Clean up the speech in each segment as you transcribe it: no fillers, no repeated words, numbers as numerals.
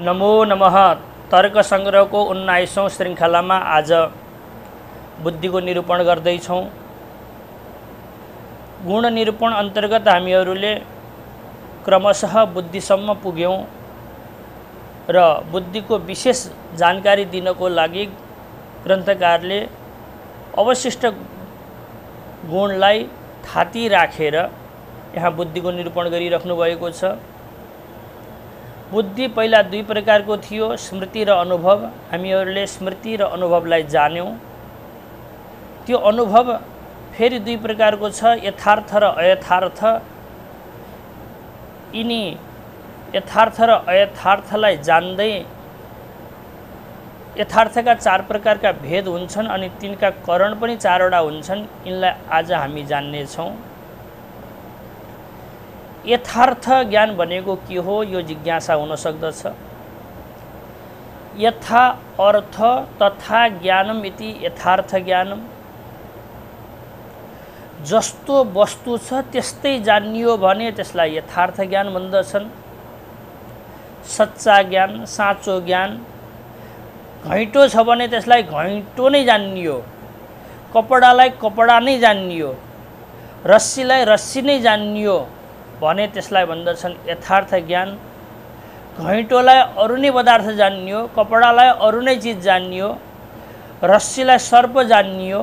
नमो नमः। तर्क संग्रहको 19औं श्रृङ्खलामा आज बुद्धिको निरूपण गर्दैछौँ। गुण निरूपण अन्तर्गत हामीहरूले क्रमशः बुद्धिसम्म पुग्यौँ र बुद्धिको विशेष जानकारी दिनको लागि ग्रन्थकारले अवशिष्ट गुणलाई थाती राखेर यहाँ बुद्धिको निरूपण गरिराख्नु भएको छ। बुद्धि पहिला दुई प्रकारको थियो, स्मृति र अनुभव। हामीहरूले स्मृति र अनुभवलाई जान्यौँ। त्यो अनुभव फेरि दुई प्रकारको छ, यथार्थ र अयथार्थ। यिनी यथार्थ र अयथार्थलाई जान्दै यथार्थका चार प्रकारका भेद हुन्छन् अनि तिनका कारण पनि चारवटा हुन्छन्। यिनलाई आज हामी जान्नेछौँ। यथार्थ ज्ञान भनेको के हो, यो जिज्ञासा हुन सक्दछ। यथा अर्थ तथा ज्ञानम इति यथार्थ ज्ञानम। जस्तो वस्तु छ त्यस्तै जानियो भने त्यसलाई यथार्थ ज्ञान भन्दछन्। सच्चा ज्ञान, साँचो ज्ञान। घैँटो छ भने त्यसलाई घैँटो नै जानियो, कपडालाई कपडा नै जानियो, रस्सीलाई रस्सी नै जानियो भने त्यसलाई भन्दछन् यथार्थ ज्ञान। घैँटोलाई अरू नै पदार्थ जानियो, कपडालाई अरू नै चिज जानियो, रस्सीलाई सर्प जानियो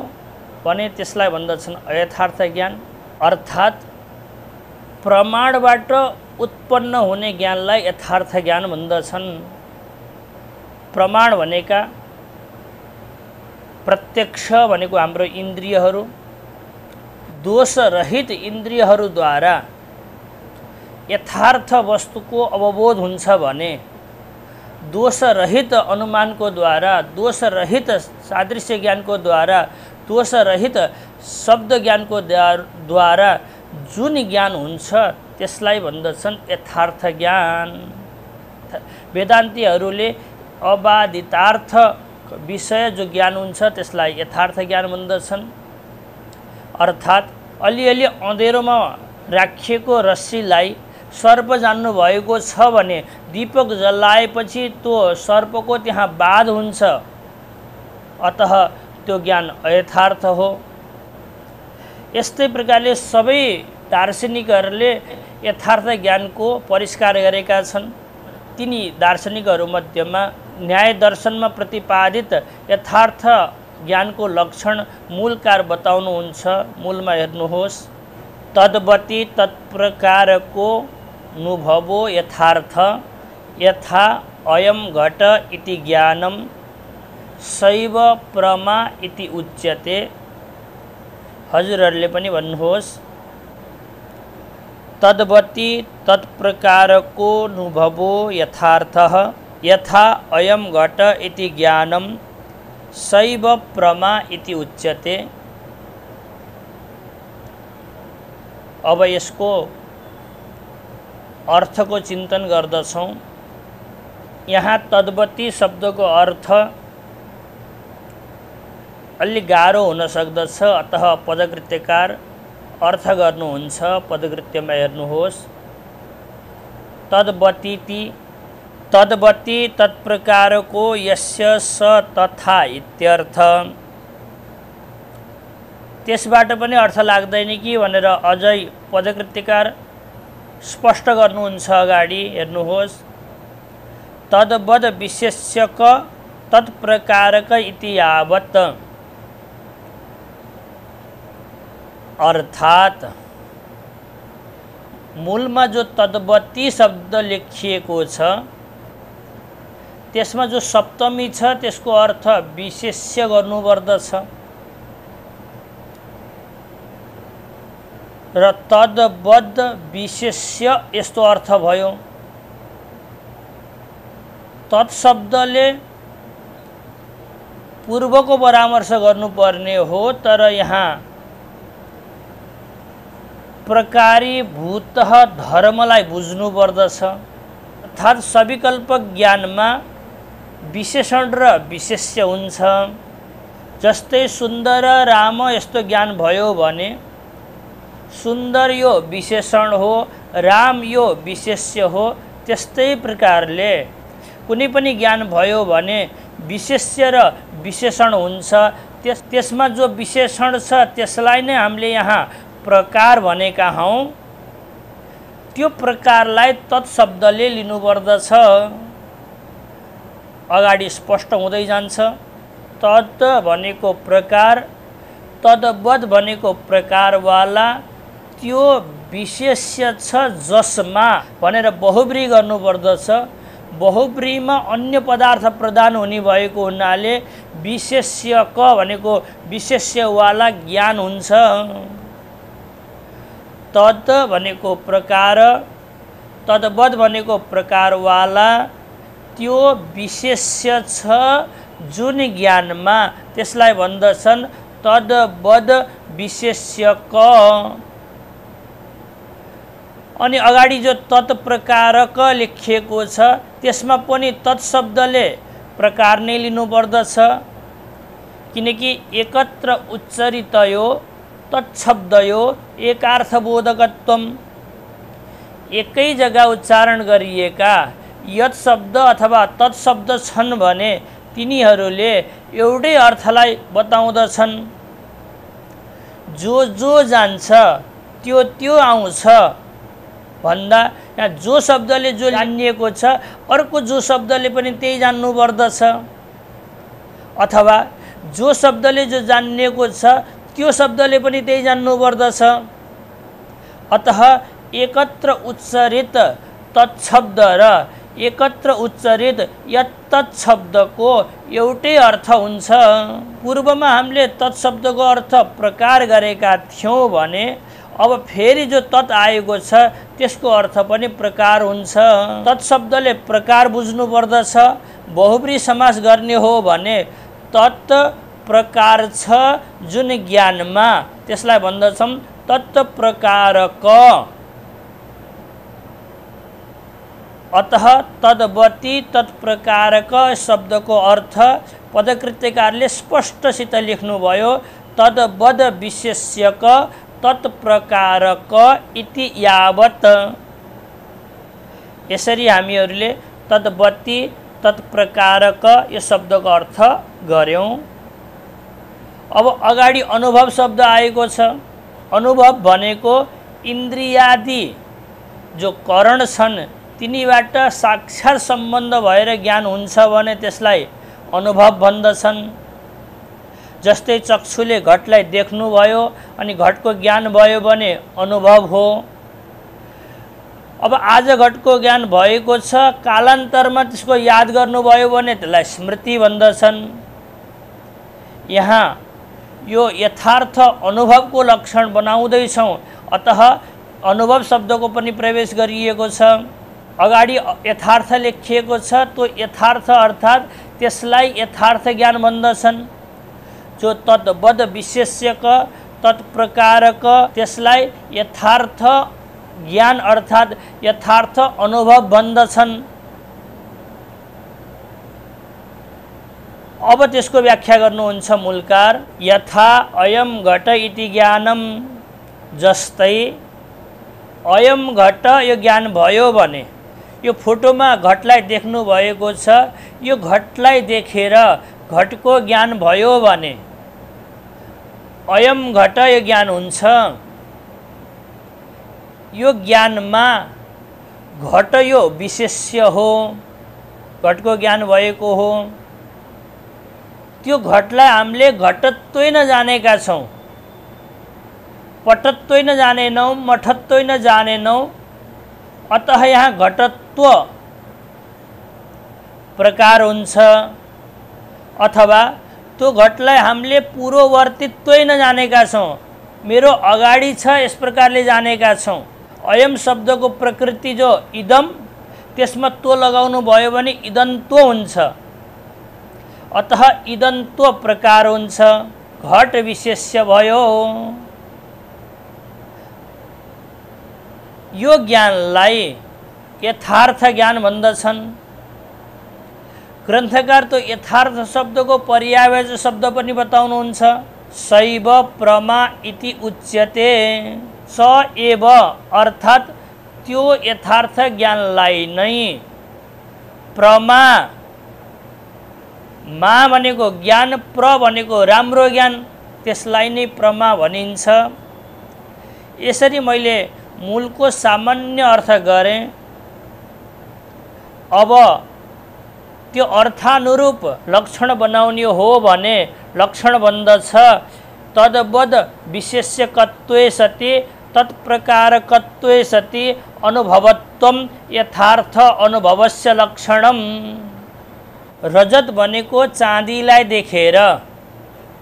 भने त्यसलाई भन्दछन् अयथार्थ ज्ञान। अर्थात् प्रमाणबाट उत्पन्न हुने ज्ञानलाई यथार्थ ज्ञान भन्दछन्। प्रमाण भनेका प्रत्यक्ष भनेको हाम्रो इन्द्रियहरू, दोषरहित इन्द्रियहरूद्वारा यथार्थ वस्तुको अवबोध हुन्छ भने, दोषरहित अनुमानको द्वारा, दोषरहित सादृश्य ज्ञानको द्वारा, दोषरहित शब्द ज्ञानको द्वारा जुन ज्ञान हुन्छ त्यसलाई भन्दछन् यथार्थ ज्ञान। वेदान्तीहरूले अबाधितार्थ विषय जो ज्ञान हुन्छ त्यसलाई यथार्थ ज्ञान भन्दछन्। अर्थात् अलिअलि अँधेरोमा राखिएको रस्सीलाई सर्प जान्नु भएको छ भने दीपक जलाएपछि त्यो सर्पको त्यहाँ बाध हुन्छ, अतः त्यो ज्ञान अयथार्थ हो। यस्तै प्रकारले सबै दार्शनिकहरूले यथार्थ ज्ञानको परिष्कार गरेका छन्। तिनी दार्शनिकहरू मध्येमा न्याय दर्शनमा प्रतिपादित यथार्थ ज्ञानको लक्षण मूलकार बताउनुहुन्छ। मूलमा हेर्नुहोस्, तद्वती तत्प्रकारको अनुभवो यथार्थ यथा अयम घट इति ज्ञानम शैव प्रमा इति उच्यते। हजुरहरूले पनि भन्नुहोस्, तद्वती तत्प्रकारको अनुभवो यथार्थ यथा अयम घट इति ज्ञानम शैव प्रमा इति उच्यते। अब यसको अर्थको चिन्तन गर्दछौँ। यहाँ तद्वती शब्दको अर्थ अलि गाह्रो हुन सक्दछ, अतः पदकृत्यकार अर्थ गर्नुहुन्छ। पदकृत्यमा हेर्नुहोस्, तद्वतीति तद्वती तत्प्रकारको यस्य स तथा इत्यर्थ। त्यसबाट पनि अर्थ लाग्दैन कि भनेर अझै पदकृत्यकार स्पष्ट गर्नुहुन्छ। अगाडि हेर्नुहोस्, तद्वद विशेष्यक तत्प्रकारक इति यावत्। अर्थात् मूलमा जो तद्वती शब्द लेखिएको छ त्यसमा जो सप्तमी छ त्यसको अर्थ विशेष्य गर्नुपर्दछ र तद्वद विशेष्य यस्तो अर्थ भयो। तत्शब्दले पूर्वको परामर्श गर्नुपर्ने हो, तर यहाँ प्रकारीभूत धर्मलाई बुझ्नुपर्दछ। अर्थात् सविकल्प ज्ञानमा विशेषण र विशेष्य हुन्छ। जस्तै सुन्दर राम यस्तो ज्ञान भयो भने सुन्दर यो विशेषण हो, राम यो विशेष्य हो। त्यस्तै प्रकारले कुनै पनि ज्ञान भयो भने विशेष्य र विशेषण हुन्छ। त्यसमा जो विशेषण छ त्यसलाई नै हामीले यहाँ प्रकार भनेका हौँ। त्यो प्रकारलाई तत्शब्दले लिनुपर्दछ। अगाडि स्पष्ट हुँदै जान्छ। तत् भनेको प्रकार, तद्वत् भनेको प्रकारवाला, त्यो विशेष्य छ जसमा भनेर बहुब्री गर्नुपर्दछ। बहुब्रीमा अन्य पदार्थ प्रदान हुने भएको हुनाले विशेष्य क भनेको विशेष्यवाला ज्ञान हुन्छ। तत् भनेको प्रकार, तद्वत् भनेको प्रकारवाला, त्यो विशेष्य छ जुन ज्ञानमा त्यसलाई भन्दछन् तद्वत् विशेष्य क। अनि अगाडि जो तत्प्रकारक लेखिएको छ त्यसमा पनि तत्शब्दले प्रकार नै लिनुपर्दछ, किनकि एकत्र उच्चरितयो तत्शब्दयो एकार्थबोधकत्वम। एकै जग्गा उच्चारण गरिएका यत शब्द अथवा तत्शब्द छन् भने तिनीहरूले एउटै अर्थलाई बताउँदछन्। जो जो जान्छ त्यो त्यो आउँछ भन्दा यहाँ जो शब्दले जो जानिएको छ अर्को जो शब्दले पनि त्यही जान्नुपर्दछ, अथवा जो शब्दले जो जानिएको छ त्यो शब्दले पनि त्यही जान्नुपर्दछ। अतः एकत्र उच्चरित तत्शब्द र एकत्र उच्चरित यत्तत् शब्दको एउटै अर्थ हुन्छ। पूर्वमा हामीले तत्शब्दको अर्थ प्रकार गरेका थियौँ भने अब फेरि जो तत् आएको छ त्यसको अर्थ पनि प्रकार हुन्छ। तत्शब्दले प्रकार बुझ्नु पर्दछ। बहुब्री समास गर्ने हो भने तत् प्रकार छ जुन ज्ञानमा त्यसलाई भन्दछौँ तत् प्रकारक। अतः तद्वती तत्प्रकारक शब्दको अर्थ पदकृत्यकारले स्पष्टसित लेख्नुभयो तद्वद् विशेष्यक तत्प्रकारक इति यावत्। यसरी हामीहरूले तद्वती तत्प्रकारक यो शब्दको अर्थ गर्यौं। अब अगाडि अनुभव शब्द आएको छ। अनुभव भनेको इन्द्रियादि जो करण छन् तिनीबाट साक्षात् सम्बन्ध भएर ज्ञान हुन्छ भने त्यसलाई अनुभव भन्दछन्। जस्तै चक्षुले घटलाई देख्नुभयो अनि घटको ज्ञान भयो भने अनुभव हो। अब आज घटको ज्ञान भएको छ, कालान्तरमा त्यसको याद गर्नुभयो भने त्यसलाई स्मृति भन्दछन्। यहाँ यो यथार्थ अनुभवको लक्षण बनाउँदैछौँ, अतः अनुभव शब्दको पनि प्रवेश गरिएको छ। अगाडि यथार्थ लेखिएको छ, तो यथार्थ अर्थात् त्यसलाई यथार्थ ज्ञान भन्दछन्। जो तद्वद् विशेष्यक तत्प्रकारक त्यसलाई यथार्थ ज्ञान अर्थात् यथार्थ अनुभव भन्दछन्। अब त्यसको व्याख्या गर्नुहुन्छ मूलकार। यथा अयम घट इति ज्ञानम, जस्तै अयम घट यो ज्ञान भयो भने यो फोटोमा घटलाई देख्नु भएको छ, यो घटलाई देखेर घटको ज्ञान भयो भने अयम घट यो ज्ञान हुन्छ। यो ज्ञानमा घट यो विशेष्य हो, घटको ज्ञान भएको हो। त्यो घटलाई हामीले घटत्वै नजानेका छौँ, पटत्वै नजानेनौँ, मठत्वै नजानेनौँ। अतः यहाँ घटत्व प्रकार हुन्छ। अथवा त्यो घटलाई हामीले पूर्ववर्तीत्वै नजानेका छौँ, मेरो अगाडि छ यस प्रकारले जानेका छौँ। अयम शब्दको प्रकृति जो इदम, त्यसमा तो लगाउनु भयो भने इदन्त्व हुन्छ। अतः इदन्त्व प्रकार हुन्छ। घट विशेष्य भयो। यो ज्ञानलाई यथार्थ ज्ञान भन्दछन्। ग्रन्थकार तो यथार्थ शब्दको पर्यायवाची शब्द पनि बताउनुहुन्छ। शैव प्रमा इति उच्यते। स एव अर्थात् त्यो यथार्थ ज्ञानलाई नै प्रमा, मा भनेको ज्ञान, प्र भनेको राम्रो ज्ञान, त्यसलाई नै प्रमा भनिन्छ। यसरी मैले मूलको सामान्य अर्थ गरेँ। अब त्यो अर्थानुरूप लक्षण बनाउने हो भने लक्षण बन्दछ तद्वद विशेष्यकत्वे सति तत्प्रकारकत्वे सति अनुभवत्वम यथार्थ अनुभवस्य लक्षणम। रजत भनेको चाँदीलाई देखेर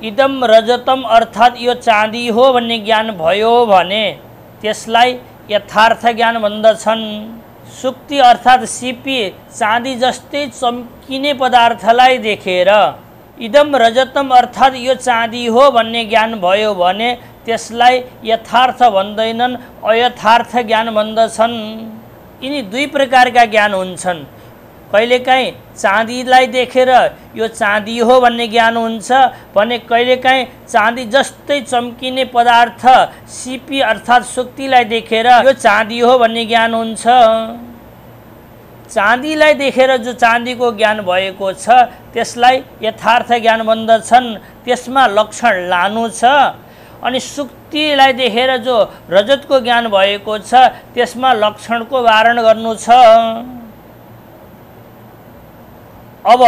इदम रजतम अर्थात् यो चाँदी हो भन्ने ज्ञान भयो भने त्यसलाई यथार्थ ज्ञान भन्दछन्। सुक्ति अर्थात् सिपी चाँदी जस्तै चम्किने पदार्थलाई देखेर इदम रजतम अर्थात् यो चाँदी हो भन्ने ज्ञान भयो भने त्यसलाई यथार्थ भन्दैनन्, अयथार्थ ज्ञान भन्दछन्। यिनी दुई प्रकारका ज्ञान हुन्छन्। कहिलेकाहीँ चाँदीलाई देखेर यो चाँदी हो भन्ने ज्ञान हुन्छ भने कहिलेकाहीँ चाँदी जस्तै चम्किने पदार्थ सिपी अर्थात् सुक्तिलाई देखेर यो चाँदी हो भन्ने ज्ञान हुन्छ। चाँदीलाई देखेर जो चाँदीको ज्ञान भएको छ त्यसलाई यथार्थ ज्ञान भन्दछन्, त्यसमा लक्षण लानु छ। अनि सुक्तिलाई देखेर जो रजतको ज्ञान भएको छ त्यसमा लक्षणको वारण गर्नु छ। अब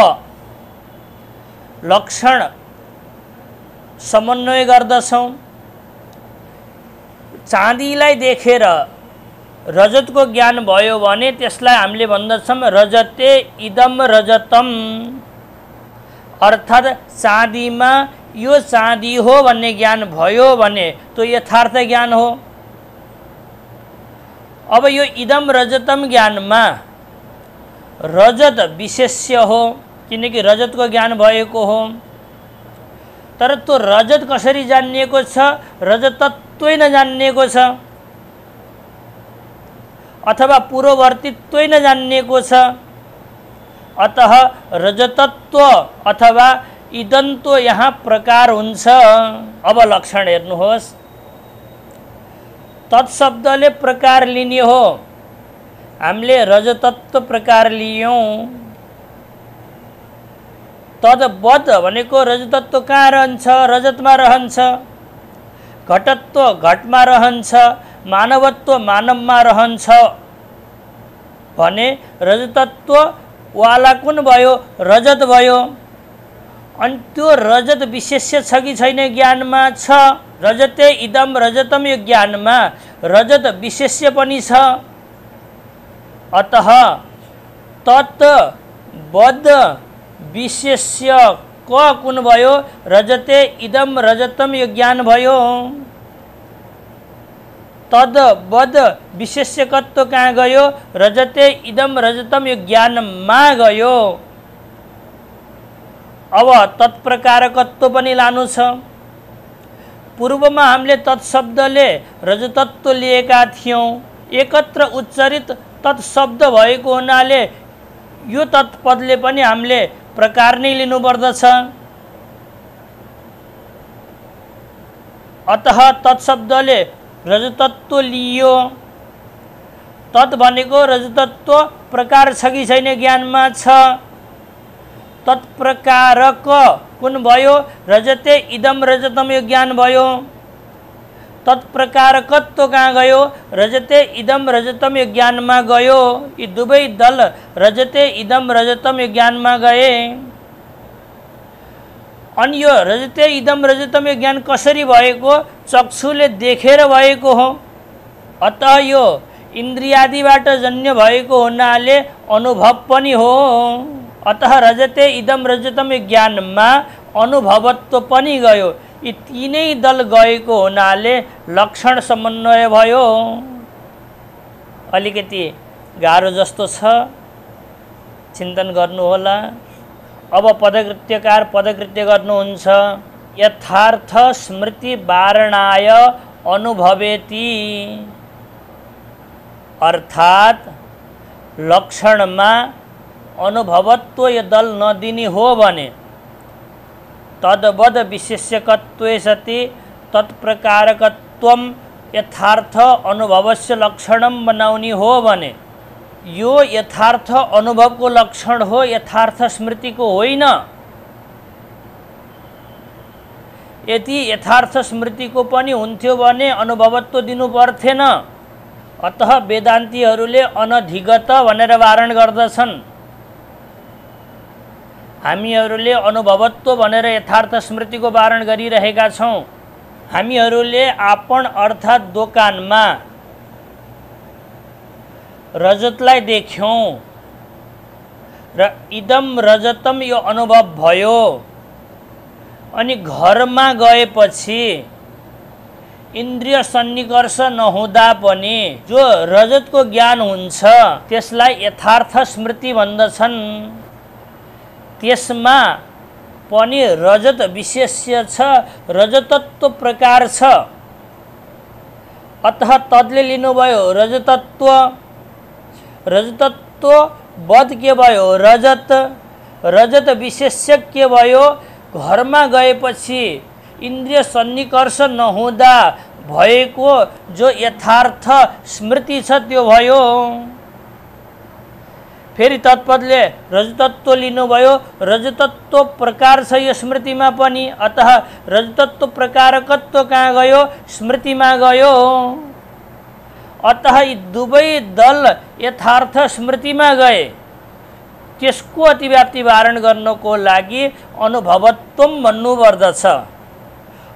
लक्षण समन्वय गर्दछौँ। चाँदीलाई देखेर रजतको ज्ञान भयो भने त्यसलाई हामीले भन्दछौँ रजते इदम रजतम, अर्थात् चाँदीमा यो चाँदी हो भन्ने ज्ञान भयो भने त्यो यथार्थ ज्ञान हो। अब यो इदम रजतम ज्ञानमा रजत विशेष्य हो किनकि रजतको ज्ञान भएको हो। तर त्यो रजत कसरी जानिएको छ? रजतत्वै नजानिएको छ अथवा पूर्ववर्तीत्वै नजानिएको छ। अतः रजतत्व अथवा इदन्तो यहाँ प्रकार हुन्छ। अब लक्षण हेर्नुहोस्। तत्शब्दले प्रकार लिने हो। हामीले रजतत्व प्रकार लियौँ। तद्वद भनेको रजतत्व कहाँ रहन्छ? रजतमा रहन्छ। घटत्व घटमा रहन्छ। मानवत्व मानवमा रहन्छ भने रजतत्व वाला कुन भयो? रजत भयो। अनि त्यो रजत विशेष्य छ कि छैन? ज्ञानमा छ। रजते इदम रजतम यो ज्ञानमा रजत विशेष्य पनि छ। अतः तत् बद विशेष्य क कुन भयो? रजते इदम रजतम यो ज्ञान भयो। तद बद विशेष्यकत्व कहाँ गयो? रजते इदम रजतम यो ज्ञानमा गयो। अब तत्प्रकारकत्व पनि लानु छ। पूर्वमा हामीले तत्शब्दले रजतत्व लिएका थियौँ। एकत्र उच्चारित तत्शब्द भएको हुनाले यो तत्पदले पनि हामीले प्रकार नै लिनुपर्दछ। अतः तत्शब्दले रजतत्व लियो। तत् भनेको रजतत्व प्रकार छ कि छैन? ज्ञानमा छ। तत्प्रकारक कुन भयो? रजते इदम रजतम यो ज्ञान भयो। तत्प्रकारकत्व कहाँ गयो? रजते इदम रजतम यो ज्ञानमा गयो। यी दुवै दल रजते इदम रजतम यो ज्ञानमा गए। अनि यो रजते इदम रजतम यो ज्ञान कसरी भएको? चक्षुले देखेर भएको हो। अतः यो इन्द्रियादिबाट जन्य भएको हुनाले अनुभव पनि हो। अतः रजते इदम रजतम यो ज्ञानमा अनुभवत्व पनि गयो। यी तीनै दल गएको हुनाले लक्षण समन्वय भयो। अलिकति गाह्रो जस्तो छ, चिन्तन गर्नुहोला। अब पदकृत्यकार पदकृत्य गर्नुहुन्छ। यथार्थ स्मृति वारणाय अनुभवेति, अर्थात् लक्षणमा अनुभवत्व यो दल नदिने हो भने तद्वद विशेष्यकत्वे सति तत्प्रकारकत्वम यथार्थ अनुभवस्य लक्षणम बनाउने हो भने यो यथार्थ अनुभवको लक्षण हो, यथार्थ स्मृतिको होइन। यदि यथार्थ स्मृतिको पनि हुन्थ्यो भने अनुभवत्व दिनु पर्थेन। अतः वेदान्तीहरूले अनधिगत भनेर वारण गर्दछन्। हामीहरूले अनुभवत्व भनेर यथार्थ स्मृतिको वारण गरिरहेका छौँ। हामीहरूले आपण अर्थात् दोकानमा रजतलाई देख्यौँ र इदम रजतम यो अनुभव भयो। अनि घरमा गएपछि इन्द्रिय सन्निकर्ष नहुँदा पनि जो रजतको ज्ञान हुन्छ त्यसलाई यथार्थ स्मृति भन्दछन्। त्यसमा पनि रजत विशेष्य छ, रजतत्व प्रकार छ। अतः तदले लिनुभयो रजतत्व। रजतत्व बध के भयो रजत। रजत विशेष्य के भयो घरमा गएपछि इन्द्रिय सन्निकर्ष नहुँदा भएको जो यथार्थ स्मृति छ त्यो भयो। फेरि तत्पदले रजतत्व लिनुभयो। रजतत्व प्रकार छ यो स्मृतिमा पनि। अतः रजतत्व प्रकारकत्व कहाँ गयो स्मृतिमा गयो। अतः यी दुवै दल यथार्थ स्मृतिमा गए। त्यसको अतिव्याप्ति वारण गर्नको लागि अनुभवत्व भन्नुपर्दछ।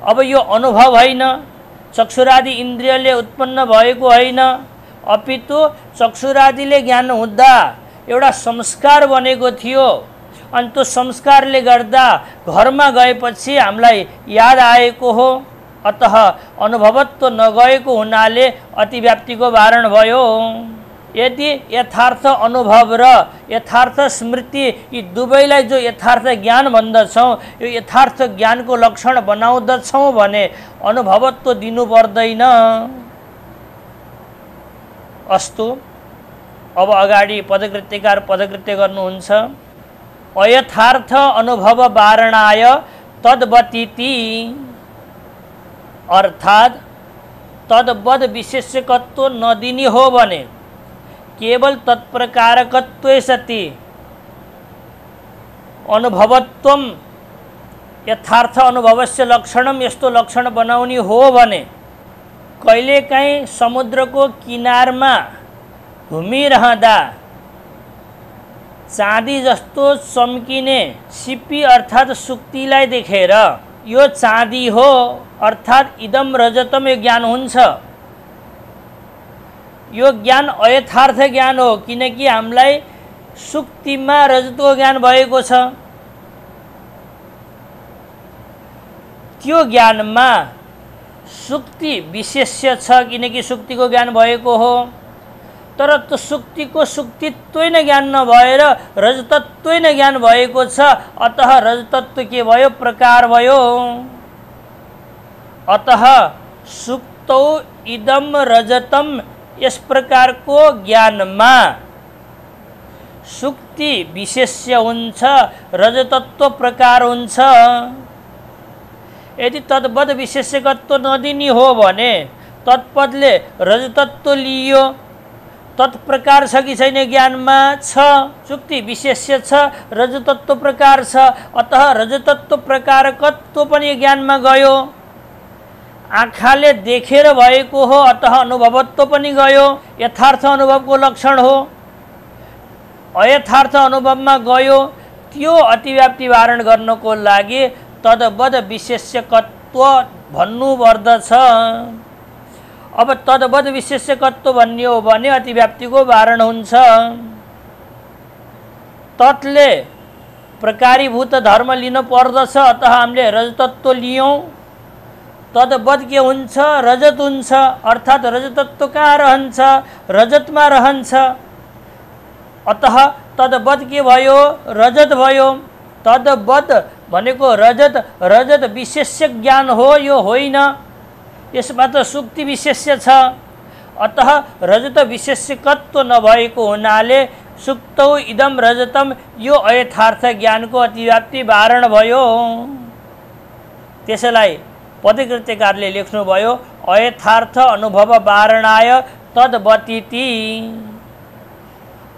अब यो अनुभव होइन, चक्षुरादि इन्द्रियले उत्पन्न भएको होइन, अपितु चक्षुरादिले ज्ञान हुँदा एउटा संस्कार बनेको थियो। अनि त्यो संस्कारले गर्दा घरमा गएपछि हामीलाई याद आएको हो। अतः अनुभवत्व नगएको हुनाले अतिव्याप्तिको वारण भयो। यदि यथार्थ अनुभव र यथार्थ स्मृति यी दुवैलाई जो यथार्थ ज्ञान भन्दछौँ, यो यथार्थ ज्ञानको लक्षण बनाउँदछौँ भने अनुभवत्व दिनु पर्दैन। अस्तु, अब अगाडि पदकृत्यकार पदकृत्य गर्नुहुन्छ। अयथार्थ अनुभव वारणाय तद्वतीति, अर्थात् तद्वद विशेष्यकत्व नदिनी हो भने केवल तत्प्रकारकत्व सति अनुभवत्वम यथार्थ अनुभवस्य लक्षणम यस्तो लक्षण बनाउने हो भने कहिलेकाहीँ समुद्रको किनारमा घुमिरहँदा चाँदी जस्तो चम्किने सिपी अर्थात् सुक्तिलाई देखेर यो चाँदी हो अर्थात् इदम रजतम यो ज्ञान हुन्छ। यो ज्ञान अयथार्थ ज्ञान हो, किनकि हामीलाई सुक्तिमा रजतको ज्ञान भएको छ। त्यो ज्ञानमा सुक्ति विशेष्य छ, किनकि सुक्तिको ज्ञान भएको हो। तर त्यो सुक्तिको सुक्तित्वै नै ज्ञान नभएर रजतत्वै नै ज्ञान भएको छ। अतः रजतत्व के भयो प्रकार भयो। अतः सुक्तौ इदम रजतम यस प्रकारको ज्ञानमा सुक्ति विशेष्य हुन्छ, रजतत्व प्रकार हुन्छ। यदि तद्वद विशेष्यकत्व नदिनी हो भने तत्पदले रजतत्व लियो, तत्प्रकार छ कि छैन ज्ञानमा छ, सुक्ति विशेष्य छ, रजतत्व प्रकार छ। अतः रजतत्व प्रकारकत्व पनि ज्ञानमा गयो। आँखाले देखेर भएको हो, अतः अनुभवत्व पनि गयो, यथार्थ अनुभवको लक्षण हो। अयथार्थ अनुभवमा गयो, त्यो अतिव्याप्ति वारण गर्नको लागि तद्वद विशेष्यकत्व भन्नुपर्दछ। अब तद्वद विशेष्यकत्व भन्ने हो भने अतिव्याप्तिको वारण हुन्छ। तत्ले प्रकारीभूत धर्म लिन पर्दछ। अतः हामीले रजतत्व लियौँ। तद्वद के हुन्छ रजत हुन्छ, अर्थात् रजतत्व कहाँ रहन्छ रजतमा रहन्छ। अतः तद्वद के भयो रजत भयो। तद्वद भनेको रजत, रजत विशेष्य ज्ञान हो, यो होइन। यसमा त सुक्ति विशेष्य छ। अतः रजत विशेष्यकत्व नभएको हुनाले सुक्तौ इदम रजतम यो अयथार्थ ज्ञानको अतिव्याप्ति वारण भयो। त्यसैलाई पदकृत्यकारले लेख्नुभयो अयथार्थ अनुभव वारणाय तद्वतीति।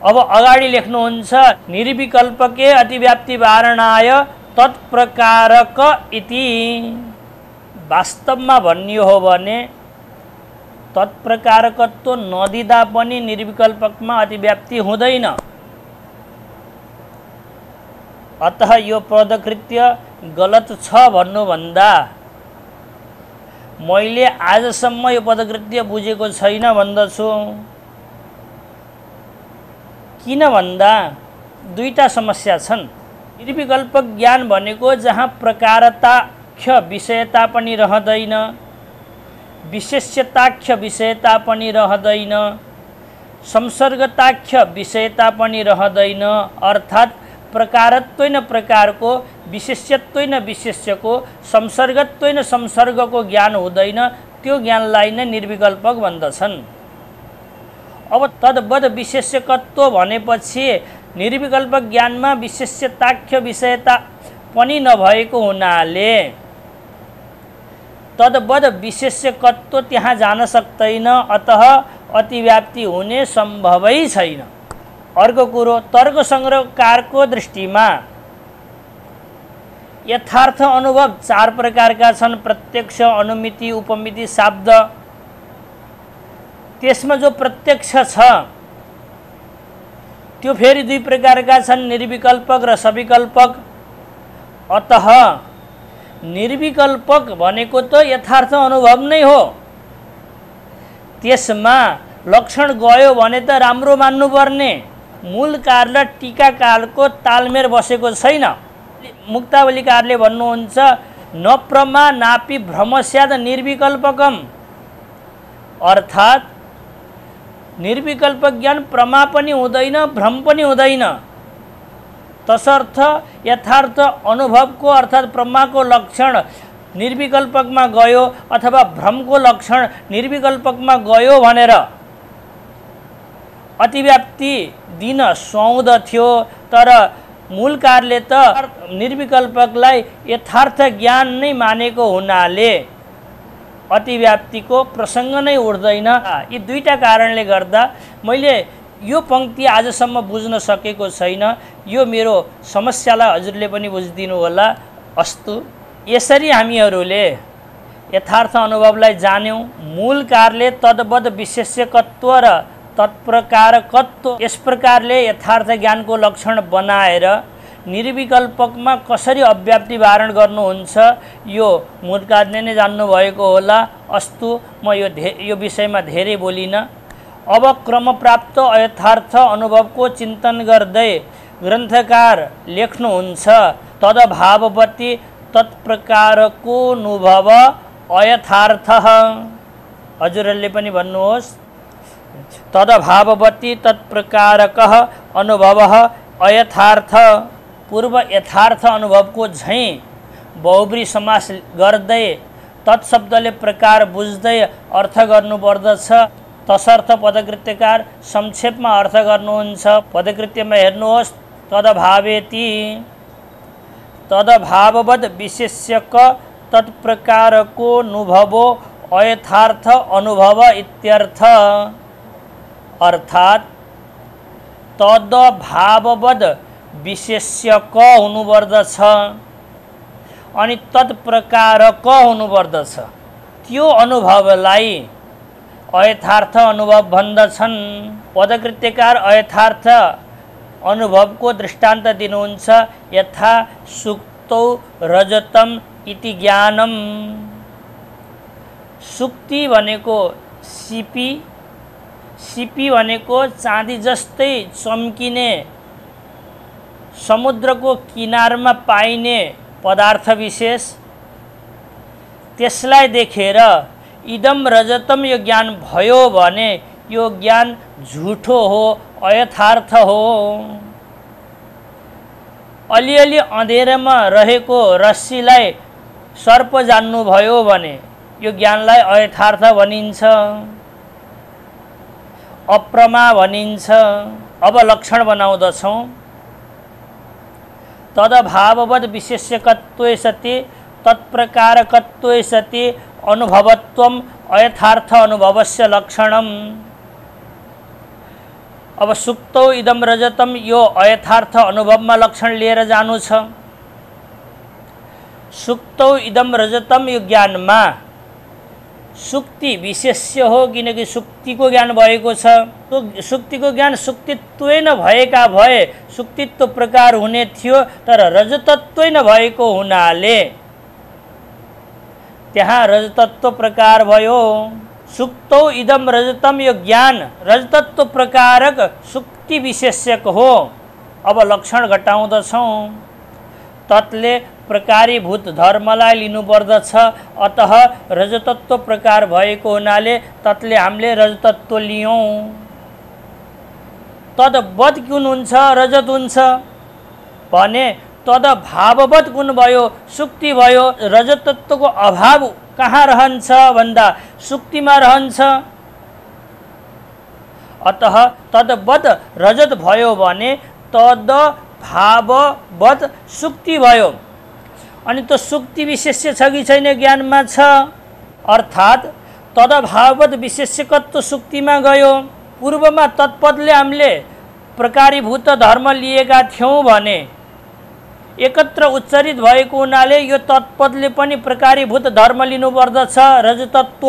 अब अगाडि लेख्नुहुन्छ निर्विकल्पके अतिव्याप्ति वारणाय तत्प्रकारक इति। वास्तवमा भनियो हो भने तत्प्रकारकत्व नदिँदा पनि निर्विकल्पकमा अतिव्याप्ति हुँदैन। अतः यो पदकृत्य गलत छ भन्नुभन्दा मैले आजसम्म यो पदकृत्य बुझेको छैन भन्दछु। किन भन्दा दुईटा समस्या छन्। निर्विकल्पक ज्ञान भनेको जहाँ प्रकारताख्य विषयता पनि रहँदैन, विशेष्यताख्य विषयता पनि रहँदैन, संसर्गताख्य विषयता पनि रहँदैन, अर्थात् प्रकारत्वेन प्रकारको, विशेष्यत्वेन विशेष्यको, संसर्गत्वेन संसर्गको ज्ञान हुँदैन। त्यो ज्ञानलाई नै निर्विकल्पक भन्दछन्। अब तद्वद विशेष्यकत्व भनेपछि निर्विकल्पक ज्ञानमा विशेष्यताख्य विषयता पनि नभएको हुनाले तद्वद विशेष्यकत्व त्यहाँ जान सक्दैन। अतः अतिव्याप्ति हुने सम्भवै छैन। अर्को कुरो, तर्क संग्रहकारको दृष्टिमा यथार्थ अनुभव चार प्रकारका छन्। प्रत्यक्ष, अनुमिति, उपमिति, शाब्द। त्यसमा जो प्रत्यक्ष छ त्यो फेरि दुई प्रकारका छन्, निर्विकल्पक र सविकल्पक। अतः निर्विकल्पक भनेको त यथार्थ अनुभव नै हो। त्यसमा लक्षण गयो भने त राम्रो मान्नुपर्ने। मूलकार र टीकाकारको तालमेल बसेको छैन। मुक्तावलीकारले भन्नुहुन्छ न प्रमा नापि भ्रम स्यात् निर्विकल्पकम, अर्थात् निर्विकल्पक ज्ञान प्रमा पनि हुँदैन, भ्रम पनि हुँदैन। तसर्थ यथार्थ अनुभवको अर्थात् प्रमा को लक्षण निर्विकल्पकमा गयो अथवा भ्रमको लक्षण निर्विकल्पकमा गयो भनेर अतिव्याप्ति दिन सुहाउँदथ्यो। तर मूलकारले त निर्विकल्पकलाई यथार्थ ज्ञान नै मानेको हुनाले अतिव्याप्तिको प्रसङ्ग नै उठ्दैन। यी दुईटा कारणले गर्दा मैले यो पंक्ति आजसम्म बुझ्न सकेको छैन। यो मेरो समस्यालाई हजुरले पनि बुझिदिनु होला। अस्तु, यसरी हामीहरूले यथार्थ अनुभवलाई जान्यौँ। मूलकारले तद्वद विशेष्यकत्व र तत्प्रकारकत्व यस प्रकारले यथार्थ ज्ञानको लक्षण बनाएर निर्विकल्पकमा कसरी अव्याप्ति वारण गर्नुहुन्छ यो मूलकारले नै जान्नुभएको होला। अस्तु, म यो विषयमा धेरै बोलिन। अब क्रमप्राप्त अयथार्थ अनुभवको चिन्तन गर्दै ग्रन्थकार लेख्नुहुन्छ तदभाववती तत्प्रकारको अनुभव अयथार्थ। हजुरहरूले पनि भन्नुहोस् तदभाववती तत्प्रकारकः अनुभवः अयथार्थ। पूर्व यथार्थ अनुभवको झैँ बहुब्री समास गर्दै तत्शब्दले प्रकार बुझ्दै अर्थ गर्नुपर्दछ। तसर्थ पदकृत्यकार संक्षेपमा अर्थ गर्नुहुन्छ। पदकृत्यमा हेर्नुहोस् तदभावेति तदभाववद् विशेष्यक तत्प्रकारको अनुभवो अयथार्थ अनुभव इत्यर्थ। अर्थात् तदभाववद् विशेष्यक हुनुपर्दछ अनि तत्प्रकारक हुनुपर्दछ। त्यो अनुभवलाई अयथार्थ अनुभव भन्दछन्। पदकृत्यकार अयथार्थ अनुभवको दृष्टान्त दिनुहुन्छ। यथा सुक्तौ रजतम इति ज्ञानम। सुक्ति भनेको सिपी, सिपी भनेको चाँदी जस्तै चम्किने समुद्रको किनारमा पाइने पदार्थ विशेष। त्यसलाई देखेर इदम रजतम यो ज्ञान भयो भने यो ज्ञान झुठो हो, अयथार्थ हो। अलिअलि अँधेरोमा रहेको रस्सीलाई सर्प जान्नुभयो भने यो ज्ञानलाई अयथार्थ भनिन्छ, अप्रमा भनिन्छ। अब लक्षण बनाउँदछौँ। तदभाववद् विशेष्यकत्वे सति तत्प्रकारकत्वे सति अनुभवत्वम अयथार्थ अनुभवस्य लक्षणम। अब सुक्तौ इदम रजतम यो अयथार्थ अनुभवमा लक्षण लिएर जानु छ। सुक्तौ इदम रजतम यो ज्ञानमा सुक्ति विशेष्य हो, किनकि सुक्तिको ज्ञान भएको छ। त्यो सुक्तिको ज्ञान सुक्तित्वै नभएका भए सुक्तित्व प्रकार हुने थियो, तर रजतत्वै नभएको हुनाले त्यहाँ रजतत्व प्रकार भयो। सुक्तौ इदम रजतम यो ज्ञान रजतत्व प्रकारक सुक्ति विशेष्यक हो। अब लक्षण घटाउँदछौँ। तत्ले प्रकारीभूत धर्मलाई लिनुपर्दछ, अतः रजतत्व प्रकार भएको हुनाले तत्ले हामीले रजतत्व लियौँ। तद्वत् कुन हुन्छ? रजत हुन्छ भने तद्भाववत् कुन भयो? सुक्ति भयो। रजतत्वको अभाव कहाँ रहन्छ भन्दा सुक्तिमा रहन्छ। अतः तद्वत् रजत भयो भने तद्भाववत् सुक्ति भयो। अनि त्यो सुक्ति विशेष्य छ कि छैन? ज्ञानमा छ। अर्थात् तद्भाववत् विशेष्यकत्व सुक्तिमा गयो। पूर्वमा तत्पदले हामीले प्रकारीभूत धर्म लिएका थियौँ भने एकत्र उच्चारित भएको हुनाले यो तत्पदले पनि प्रकारीभूत धर्म लिनुपर्दछ, रजतत्व।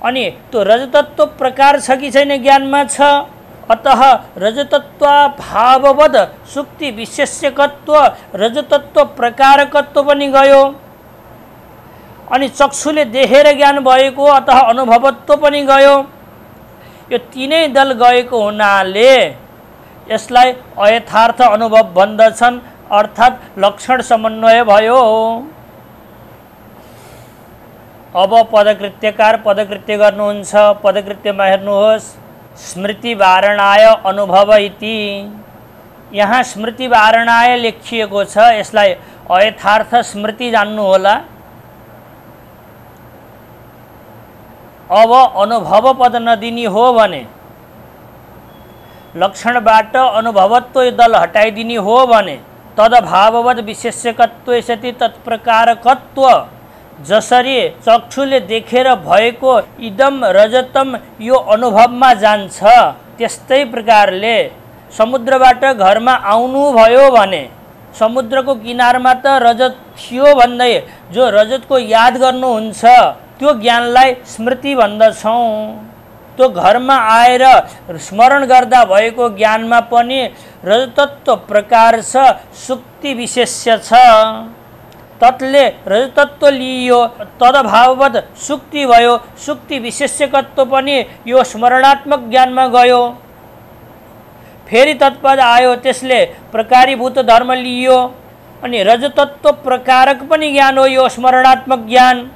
अनि त्यो रजतत्व प्रकार छ कि छैन? ज्ञानमा छ। अतः रजतत्व भाववद सुक्ति विशेष्यकत्व रजतत्व प्रकारकत्व पनि गयो। अनि चक्षुले देखेर ज्ञान भएको, अतः अनुभवत्व पनि गयो। यो तीनै दल गएको हुनाले यसलाई अयथार्थ अनुभव भन्दछन्, अर्थात् लक्षण समन्वय भयो। अब पदकृत्यकार पदकृत्य गर्नुहुन्छ। पदकृत्यमा हेर्नुहोस्, स्मृति वारणाय अनुभव इति। यहाँ स्मृति वारणाय लेखिएको छ, यसलाई अयथार्थ स्मृति जान्नु होला। अब अनुभव पद नदिनी हो भने, लक्षणबाट अनुभवत्व दल हटाइदिने हो भने तद्भाववत् विशेष्यकत्व सति तत्प्रकारकत्व जसरी चक्षुले देखेर भएको इदम रजतम यो अनुभवमा जान्छ, त्यस्तै प्रकारले समुद्रबाट घरमा आउनु भयो भने समुद्रको किनारमा त रजत थियो भन्दै जो रजतको याद गर्नुहुन्छ त्यो ज्ञानलाई स्मृति भन्दछौँ। त्यो घरमा आएर स्मरण गर्दा भएको ज्ञानमा पनि रजतत्व प्रकार छ, सुक्ति विशेष्य छ। तत्ले रजतत्व लियो, तद्भाववत् सुक्ति भयो। सुक्ति विशेष्यकत्व पनि यो स्मरणात्मक ज्ञानमा गयो। फेरि तत्पद आयो, त्यसले प्रकारीभूत धर्म लियो। अनि रजतत्व प्रकारक पनि ज्ञान हो यो स्मरणात्मक ज्ञान।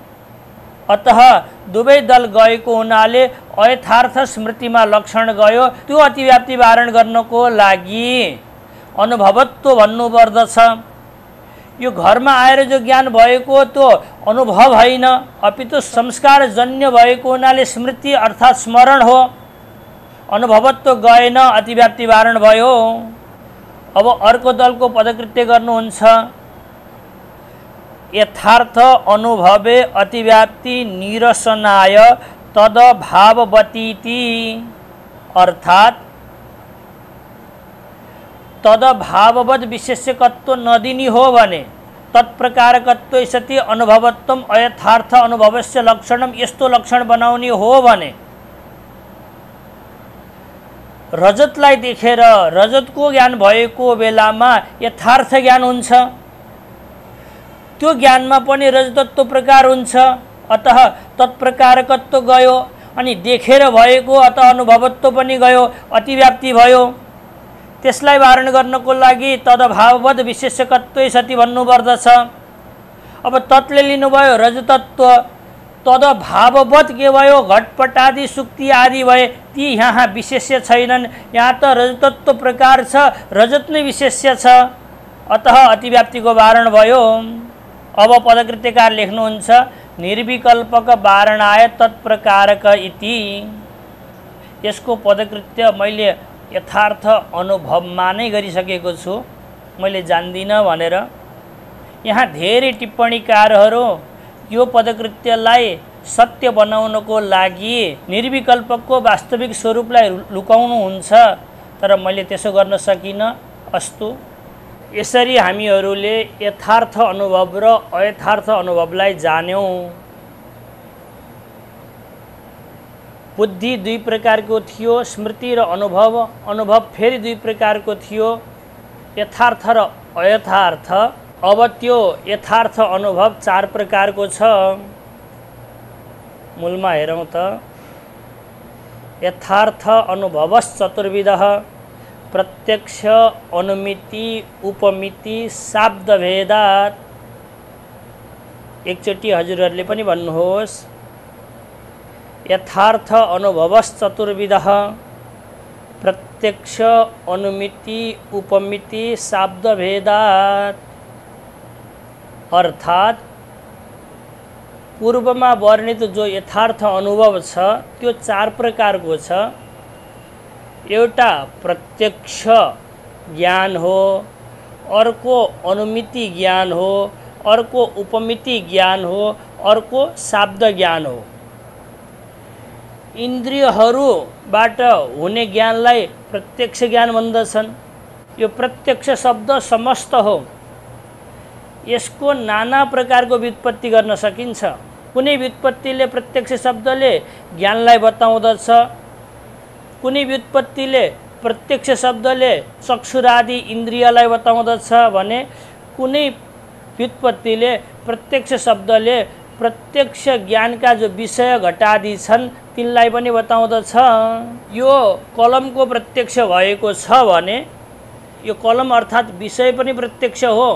अतः दुवै दल गएको हुनाले अयथार्थ स्मृतिमा लक्षण गयो। त्यो अतिव्याप्ति वारण गर्नको लागि अनुभवत्व भन्नुपर्दछ। यो घरमा आएर जो ज्ञान भएको त्यो अनुभव होइन, अपितु संस्कार जन्य भएको हुनाले स्मृति अर्थात् स्मरण हो। अनुभवत्व गएन, अतिव्याप्ति वारण भयो। अब अर्को दलको पदकृत्य गर्नुहुन्छ। यथार्थ अनुभवे अतिव्याप्ति निरसनाय तद्भाववतीति, अर्थात् तद्भाववद् विशेष्यकत्व नदिनी हो भने तत्प्रकारकत्व सति अनुभवत्वम अयथार्थ अनुभवस्य लक्षणम, यस्तो लक्षण बनाउने हो भने रजतलाई देखेर रजतको ज्ञान भएको बेलामा यथार्थ ज्ञान हुन्छ। त्यो ज्ञानमा पनि रजतत्व प्रकार हुन्छ, अतः तत्प्रकारकत्व गयो। अनि देखेर भएको अतः अनुभवत्व पनि गयो, अतिव्याप्ति भयो। त्यसलाई वारण गर्नको लागि तद्भाववद् विशेष्यकत्व सति भन्नुपर्दछ। अब तत्ले लिनुभयो रजतत्व, तद्भाववत् के भयो? घटपटादि सुक्ति आदि भए, ती यहाँ विशेष्य छैनन्। यहाँ त रजतत्व प्रकार छ, रजत नै विशेष्य छ, अतः अतिव्याप्तिको वारण भयो। अब पदकृत्यकार लेख्नुहुन्छ, निर्विकल्पक वारणाय तत्प्रकारक इति। यसको पदकृत्य मैले यथार्थ अनुभवमा नै गरिसकेको छु, मैले जान्दिनँ भनेर। यहाँ धेरै टिप्पणीकारहरू यो पदकृत्यलाई सत्य बनाउनको लागि निर्विकल्पको वास्तविक स्वरूपलाई लुकाउनुहुन्छ, तर मैले त्यसो गर्न सकिनँ। अस्तु, यसरी हामीहरूले यथार्थ अनुभव र अयथार्थ अनुभवलाई जान्यौँ। बुद्धि दुई प्रकारको थियो, स्मृति र अनुभव। अनुभव फेरि दुई प्रकारको थियो, यथार्थ र अयथार्थ। अब त्यो यथार्थ अनुभव चार प्रकारको छ। मूलमा हेरौँ त। यथार्थ अनुभवश्चतुर्विधः, प्रत्यक्ष, अनुमिति, उपमिति, शाब्दभेदात्। एकचोटि हजुरहरूले पनि भन्नुहोस्। यथार्थ अनुभवश्चतुर्विधः, प्रत्यक्ष, अनुमिति, उपमिति, शाब्दभेदात्। अर्थात् पूर्वमा वर्णित जो यथार्थ अनुभव छ त्यो चार प्रकारको छ। एउटा प्रत्यक्ष ज्ञान हो, अर्को अनुमिति ज्ञान हो, अर्को उपमिति ज्ञान हो, अर्को शाब्द ज्ञान हो। इन्द्रियहरूबाट हुने ज्ञानलाई प्रत्यक्ष ज्ञान भन्दछन्। यो प्रत्यक्ष शब्द समस्त हो। यसको नाना प्रकारको व्युत्पत्ति गर्न सकिन्छ। कुनै व्युत्पत्तिले प्रत्यक्ष शब्दले ज्ञानलाई बताउँदछ, कुनै व्युत्पत्तिले प्रत्यक्ष शब्दले चक्षुरादि इन्द्रियलाई बताउँदछ भने कुनै व्युत्पत्तिले प्रत्यक्ष शब्दले प्रत्यक्ष ज्ञानका जो विषय घटादि छन् तिनलाई पनि बताउँदछ। यो कलमको प्रत्यक्ष भएको छ भने यो कलम अर्थात् विषय पनि प्रत्यक्ष हो।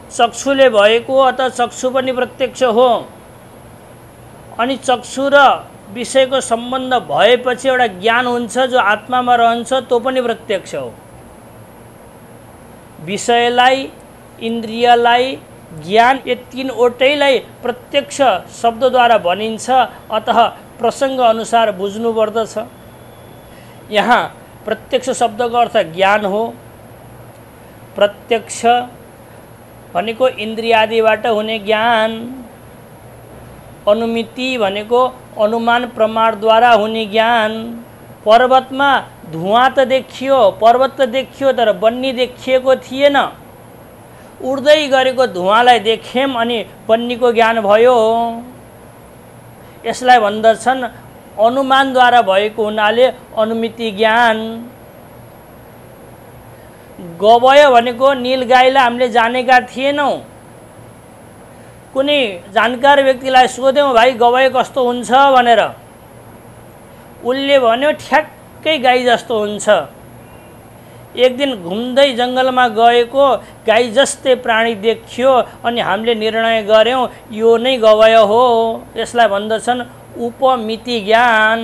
चक्षुले भएको अथवा चक्षु पनि प्रत्यक्ष हो। अनि चक्षु र विषयको सम्बन्ध भएपछि एउटा ज्ञान हुन्छ जो आत्मामा रहन्छ, त्यो पनि प्रत्यक्ष हो। विषयलाई, इन्द्रियलाई, ज्ञान यो तीनवटैलाई प्रत्यक्ष शब्दद्वारा भनिन्छ। अतः प्रसङ्ग अनुसार बुझ्नु पर्दछ। यहाँ प्रत्यक्ष शब्दको अर्थ ज्ञान हो। प्रत्यक्ष भनेको इन्द्रियादिबाट हुने ज्ञान। अनुमिति भनेको अनुमान प्रमाणद्वारा हुने ज्ञान। पर्वतमा धुवाँ त देखियो, पर्वत त देखियो, तर बन्नी देखिएको थिएन। उड्दै गरेको धुवाँलाई देख्यौँ अनि बन्नीको ज्ञान भयो। यसलाई भन्दछन् अनुमानद्वारा भएको हुनाले अनुमिति ज्ञान। गवय भनेको नीलगाईलाई हामीले जानेका थिएनौँ। कुनै जानकार व्यक्तिलाई सोध्यौँ, भाइ गवय कस्तो हुन्छ भनेर। उसले भन्यो ठ्याक्कै गाई जस्तो हुन्छ। एक दिन घुम्दै जङ्गलमा गएको गाई जस्तै प्राणी देखियो अनि हामीले निर्णय गर्यौँ यो नै गवय हो। यसलाई भन्दछन् उपमिति ज्ञान।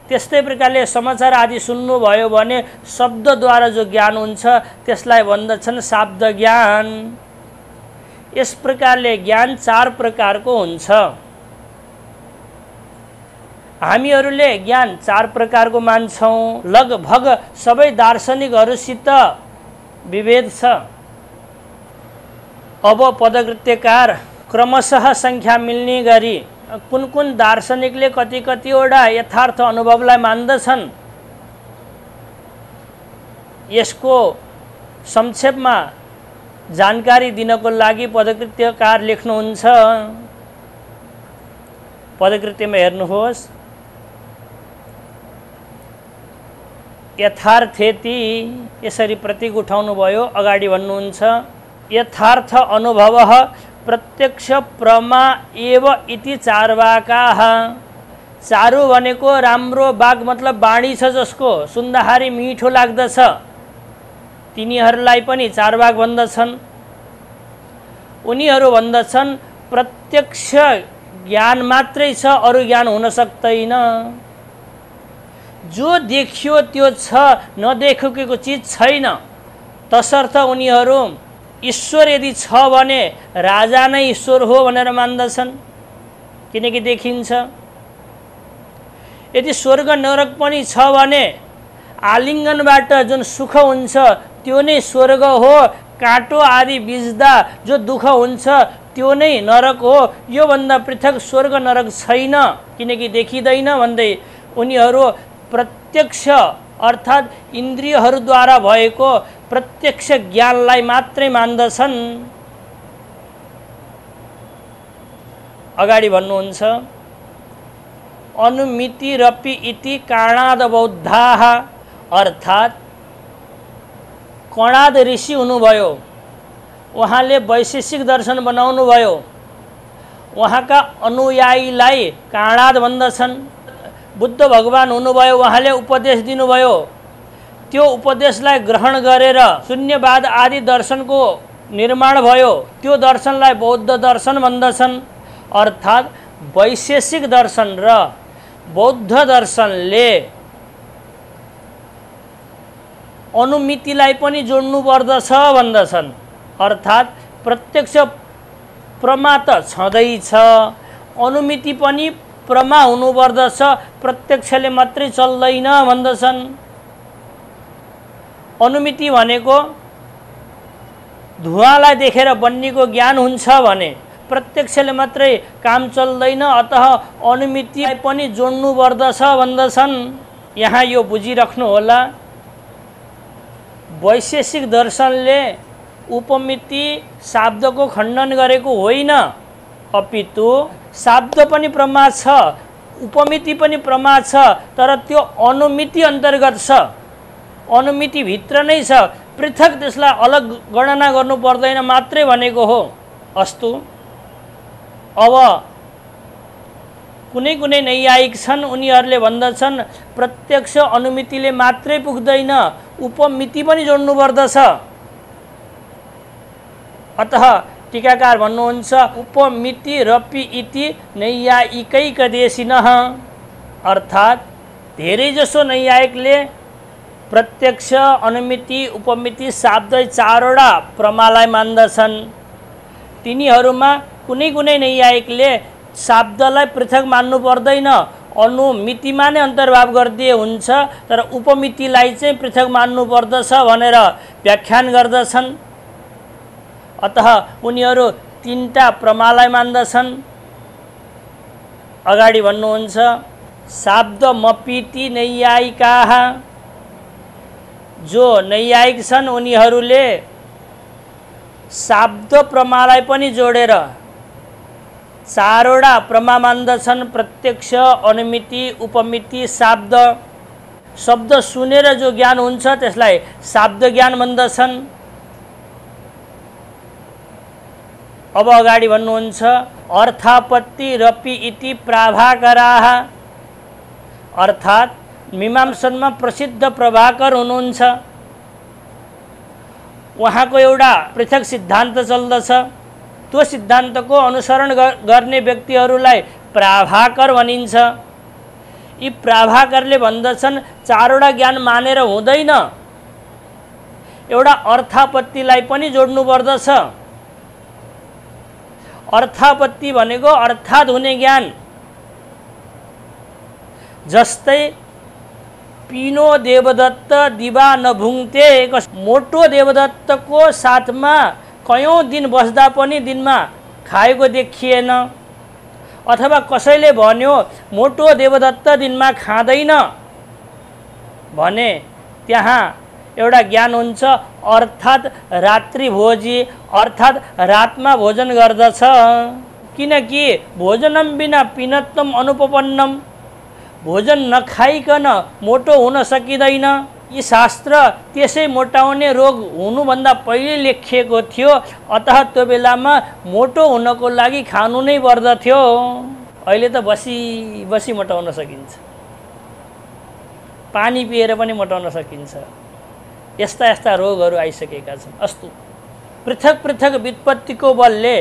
त्यस्तै प्रकारले समाचार आदि सुन्नुभयो भने शब्दद्वारा जो ज्ञान हुन्छ त्यसलाई भन्दछन् शाब्द ज्ञान। यस प्रकारले ज्ञान चार प्रकारको हुन्छ। हामीहरूले ज्ञान चार प्रकारको मान्छौँ। लगभग सबै दार्शनिकहरूसित विभेद छ। अब पदकृत्यकार क्रमशः सङ्ख्या मिल्ने गरी कुन कुन दार्शनिकले कति कतिवटा यथार्थ अनुभवलाई मान्दछन् यसको संक्षेपमा जानकारी दिनको लागि पदकृत्यकार लेख्नुहुन्छ। पदकृत्यमा हेर्नुहोस्। यथार्थेति यसरी प्रतीक उठाउनु भयो। अगाडि भन्नुहुन्छ यथार्थ अनुभवः प्रत्यक्ष प्रमा एव इति चार्वाकाः। चारु भनेको राम्रो, बाघ मतलब बाणी छ जसको सुन्दाखेरि मिठो लाग्दछ, तिनीहरूलाई पनि चारवाक भन्दछन्। उनीहरू भन्दछन् प्रत्यक्ष ज्ञान मात्रै छ, अरू ज्ञान हुन सक्दैन। जो देखियो त्यो छ, नदेखेको चिज छैन। तसर्थ उनीहरू ईश्वर यदि छ भने राजा नै ईश्वर हो भनेर मान्दछन्, किनकि देखिन्छ। यदि स्वर्ग नरक पनि छ भने आलिङ्गनबाट जुन सुख हुन्छ त्यो नै स्वर्ग हो। काँटो आदि बिज्दा जो दुःख हुन्छ त्यो नै नरक हो, यो भन्दा पृथक स्वर्ग नरक छैन किनकि देखिँदैन भन्दै उनीहरू प्रत्यक्ष अर्थात् इन्द्रियहरूद्वारा भएको प्रत्यक्ष ज्ञानलाई मात्रै मान्दछन्। अगाडि भन्नुहुन्छ अनुमितिरपि इति कारणाद बौद्धाः, अर्थात् कणाद ऋषि हुनुभयो, उहाँले वैशेषिक दर्शन बनाउनु भयो, उहाँका अनुयायीलाई काणाद भन्दछन्। बुद्ध भगवान हुनुभयो, उहाँले उपदेश दिनुभयो, त्यो उपदेशलाई ग्रहण गरेर शून्यवाद आदि दर्शनको निर्माण भयो, त्यो दर्शनलाई बौद्ध दर्शन भन्दछन्। अर्थात् वैशेषिक दर्शन र बौद्ध दर्शनले अनुमितिलाई पनि जोड्नु पर्दछ भन्दछन्। अर्थात् प्रत्यक्ष प्रमा त छँदैछ, अनुमिति पनि प्रमा हुनुपर्दछ, प्रत्यक्षले मात्रै चल्दैन भन्दछन्। अनुमिति भनेको धुवाँलाई देखेर बन्नेको ज्ञान हुन्छ भने प्रत्यक्षले मात्रै काम चल्दैन, अतः अनुमिति पनि जोड्नु पर्दछ भन्दछन्। यहाँ यो बुझिराख्नु होला, वैशेषिक दर्शनले उपमिति शब्दको खण्डन गरेको होइन, अपितु शब्द पनि प्रमा छ, उपमिति पनि प्रमा छ, तर त्यो अनुमिति अन्तर्गत छ, अनुमिति भित्र नै छ, पृथक त्यसलाई अलग गणना गर्नु पर्दैन मात्रै भनेको हो। अस्तु, अब कुनै कुनै नैयायिक छन्, उनीहरूले भन्दछन् प्रत्यक्ष अनुमितिले मात्रै पुग्दैन, उपमिति पनि जोड्नु पर्दछ। अतः टीकाकार भन्नुहुन्छ उपमितिरपि इति नैयायिकैकदेशिनः, अर्थात् धेरैजसो नैयायिकले प्रत्यक्ष अनुमिति उपमिति शब्दै चारवटा प्रमालाई मान्दछन्। तिनीहरूमा कुनै कुनै नैयायिकले शब्दलाई पृथक मान्नु पर्दैन, अनुमितिमा नै अन्तर्भाव गरिदिए हुन्छ, तर उपमितिलाई चाहिँ पृथक मान्नु पर्दछ भनेर व्याख्यान गर्दछन्। अतः उनीहरू तीनटा प्रमालाई मान्दछन्। अगाडि भन्नुहुन्छ शब्दमपीति नैयायिकाः, जो नैयायिक छन् उनीहरूले शब्द प्रमालाई पनि जोडेर चारवटा प्रमा मान्दछन्, प्रत्यक्ष अनुमिति उपमिति शब्द। शब्द सुनेर जो ज्ञान हुन्छ त्यसलाई शब्द ज्ञान भन्दछन्। अब अगाडि भन्नुहुन्छ अर्थापत्तिरपि इति प्राभाकराः, अर्थात् मीमांसनमा प्रसिद्ध प्रभाकर हुनुहुन्छ, उहाँको एउटा पृथक सिद्धान्त चल्दछ, त्यो सिद्धान्तको अनुसरण गर्ने व्यक्तिहरूलाई प्राभाकर भनिन्छ। यी प्राभाकरले भन्दछन् चारवटा ज्ञान मानेर हुँदैन, एउटा अर्थापत्तिलाई पनि जोड्नु पर्दछ। अर्थापत्ति भनेको अर्थात् हुने ज्ञान, जस्तै पिनो देवदत्त दिवा नभुङ्ते, मोटो देवदत्तको साथमा कयौं दिन बस्दा पनि दिनमा खाएको देखिएन, अथवा कसैले भन्यो मोटो देवदत्त दिनमा खाँदैन भने त्यहाँ एउटा ज्ञान हुन्छ, अर्थात् रात्रिभोजी, अर्थात् रातमा भोजन गर्दछ। किनकि भोजनम बिना पिनत्वम अनुपपन्नम, भोजन नखाइकन मोटो हुन सकिँदैन। यी शास्त्र त्यसै मोटाउने रोग हुनुभन्दा पहिले लेखिएको थियो, अतः त्यो बेलामा मोटो हुनको लागि खानु नै पर्दथ्यो। अहिले त बसी बसी मोटाउन सकिन्छ, पानी पिएर पनि मोटाउन सकिन्छ, यस्ता यस्ता रोगहरू आइसकेका छन्। अस्तु, पृथक पृथक व्युत्पत्तिको बलले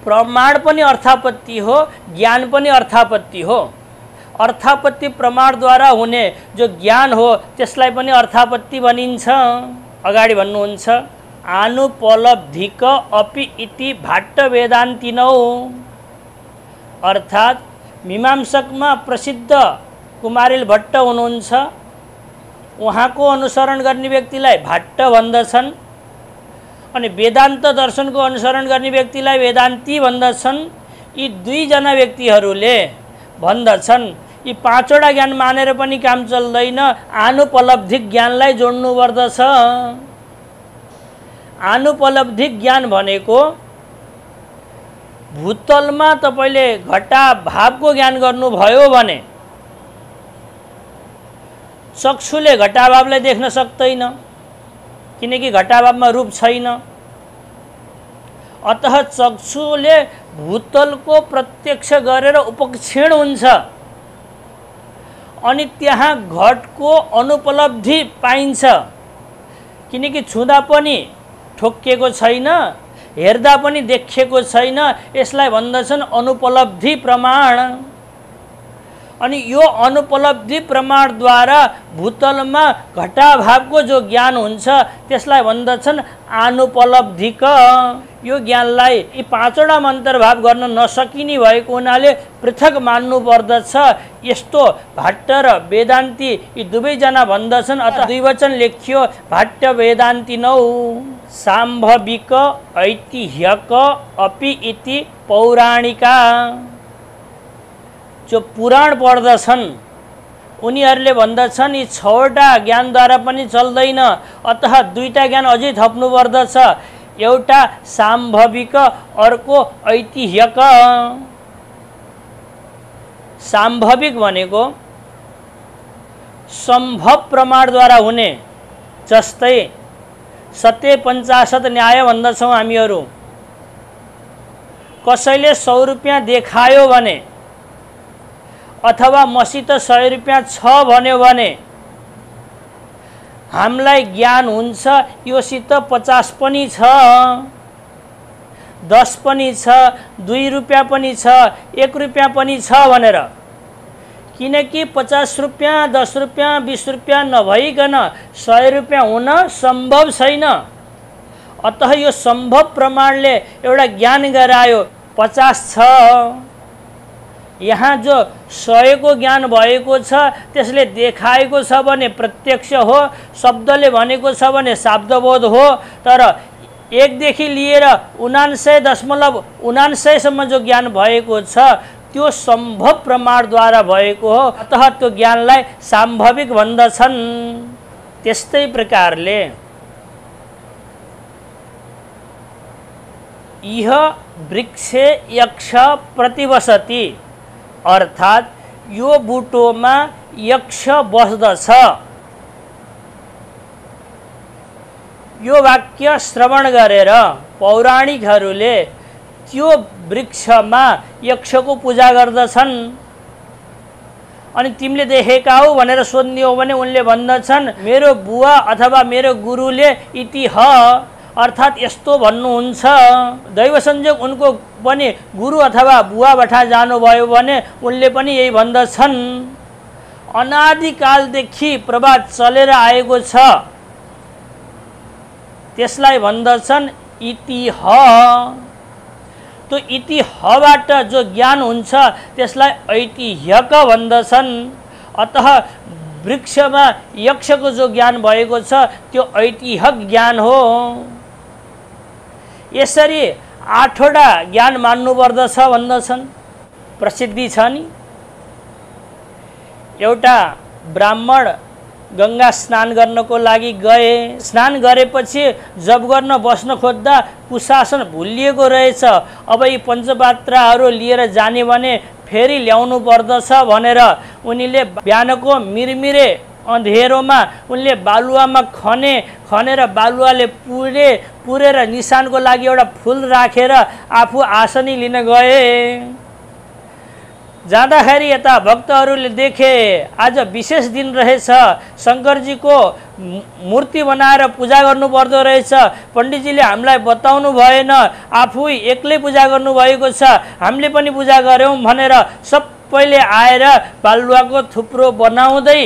प्रमाण पनि अर्थापत्ति हो, ज्ञान पनि अर्थापत्ति हो। अर्थापत्ति प्रमाणद्वारा हुने जो ज्ञान हो त्यसलाई पनि अर्थापत्ति भनिन्छ। अगाडि भन्नुहुन्छ आनुपलब्धिक अपि इति भाट्ट वेदान्तिनौ, अर्थात् मीमांसकमा प्रसिद्ध कुमारिल भट्ट हुनुहुन्छ, उहाँको अनुसरण गर्ने व्यक्तिलाई भाट्ट भन्दछन्। अनि वेदान्त दर्शनको अनुसरण गर्ने व्यक्तिलाई वेदान्ती भन्दछन्। यी दुईजना व्यक्तिहरूले भन्दछन् यी पाँचवटा ज्ञान मानेर पनि काम चल्दैन, आनुपलब्धिक ज्ञानलाई जोड्नु पर्दछ। आनुपलब्धिक ज्ञान भनेको भूतलमा तपाईले घटा भावको ज्ञान गर्नुभयो भने चक्षुले घटाभावलाई देख्न सक्दैन, किनकि घटाभावमा रूप छैन। अतः चक्षुले भूतलको प्रत्यक्ष गरेर उपक्षेण हुन्छ अनि त्यहाँ घटको अनुपलब्धि पाइन्छ, किनकि छुँदा पनि ठोक्किएको छैन, हेर्दा पनि देखिएको छैन। यसलाई भन्दछन् अनुपलब्धि प्रमाण। अनि यो अनुपलब्धि प्रमाणद्वारा भूतलमा घटाभावको जो ज्ञान हुन्छ त्यसलाई भन्दछन् आनुपलब्धिक। यो ज्ञानलाई यी पाँचवटा अन्तर्भाव गर्न नसकिने भएको हुनाले पृथक मान्नु पर्दछ। यस्तो भाट्ट र वेदान्ती यी दुवैजना भन्दछन्। अतः द्विवचन लेखियो भाट्ट वेदान्तिनौ साम्भविक ऐतिह्यक अपि इति पौराणिका। जो पुराण पढ्दछन् उनीहरूले भन्दछन् यी 6वटा ज्ञानद्वारा पनि चल्दैन, अतः 2टा ज्ञान अझै थप्नु पर्दछ। एउटा साम्भविक, अर्को ऐतिह्यक। साम्भविक भनेको सम्भव प्रमाणद्वारा हुने, जस्तै सत्य 50 न्याय भन्दछौँ हामीहरू। कसैले 100 रुपियाँ देखायो भने अथवा मसित 100 रुपियाँ छ भन्यो भने हामीलाई ज्ञान हुन्छ योसित 50 पनि छ, 10 पनि छ, 2 रुपियाँ पनि छ, 1 रुपियाँ पनि छ भनेर। किनकि 50 रुपियाँ, 10 रुपियाँ, 20 रुपियाँ नभइकन 100 रुपियाँ हुन सम्भव छैन। अतः यो सम्भव प्रमाणले एउटा ज्ञान गरायो 50 छ। यहाँ जो 100 को ज्ञान भएको छ त्यसले देखाएको छ भने प्रत्यक्ष हो, शब्दले भनेको छ भने शाब्दबोध हो। तर 1 देखि लिएर 99.99 सम्म जो ज्ञान भएको छ त्यो सम्भव प्रमाणद्वारा भएको हो। अतः त्यो ज्ञानलाई साम्भविक भन्दछन्। त्यस्तै प्रकारले इह वृक्षे यक्ष प्रतिवसति, अर्थात यो बुटोमा यक्ष बस्दछ। यो वाक्य श्रवण गरेर पौराणिकहरूले त्यो वृक्षमा यक्षको पूजा गर्दछन्। अनि तिमीले देखेका हौ भनेर सोध्ने हो भने उनले भन्दछन् मेरो बुवा अथवा मेरो गुरुले इति ह, अर्थात यस्तो भन्नुहुन्छ। दैव संयोग उनको पनि गुरु अथवा बुवा बठा जानुभयो भने उनले पनि यही भन्दछन्। अनादिकालदेखि प्रवाद चलेर आएको छ, त्यसलाई भन्दछन् इति ह। त्यो इति हबाट जो ज्ञान हुन्छ त्यसलाई ऐतिह्यक भन्दछन्। अतः वृक्षमा यक्षको जो ज्ञान भएको छ त्यो ऐतिह्यक ज्ञान हो। यसरी 8वटा ज्ञान मान्नु पर्दछ भन्दछन्। प्रसिद्धि छ नि, एउटा ब्राह्मण गंगा स्नान गर्नको लागि गए। स्नान गरेपछि जप गर्न बस्न खोज्दा कुशासन भुलिएको रहेछ। अब यी पञ्चपात्राहरू लिएर जाने भने फेरि ल्याउनु पर्दछ भनेर उनीले बिहानको मिरमिरे अँधेरोमा उनले बालुवामा खनेर बालुवाले पुरेर निशानको लागि एउटा फूल राखेर आफू आसनी लिन गए। जाँदाखेरि यता भक्तहरूले देखे आज विशेष दिन रहेछ, शङ्करजीको मूर्ति बनाएर पूजा गर्नु पर्दो रहेछ। पण्डितजीले हामीलाई बताउनु भएन, आफू एक्लै पूजा गर्नुभएको छ, हामीले पनि पूजा गऱ्यौँ भनेर सबैले आएर बालुवाको थुप्रो बनाउँदै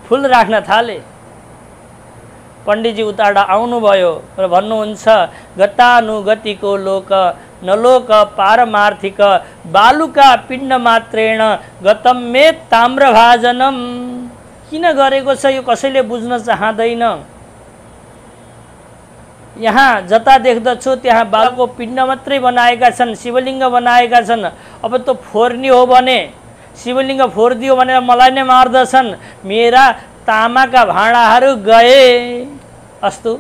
फूल राख्न थाले। पण्डितजी उताबाट आउनुभयो र भन्नुहुन्छ गतानुगतिको लोक नलोक पारमार्थिक बालुका पिण्ड मात्रेण गतम मे ताम्रभाजनम। किन गरेको छ यो कसैले बुझ्न चाहदैन। यहाँ जता देख्दछु त्यहाँ बालको पिण्ड मात्रै बनाएका छन्, शिवलिङ्ग बनाएका छन्। अब त फोर्नी हो भने शिवलिङ्ग फोरिदियो भनेर मलाई नै मार्दछन्, मेरा तामाका भाँडाहरू गए। अस्तु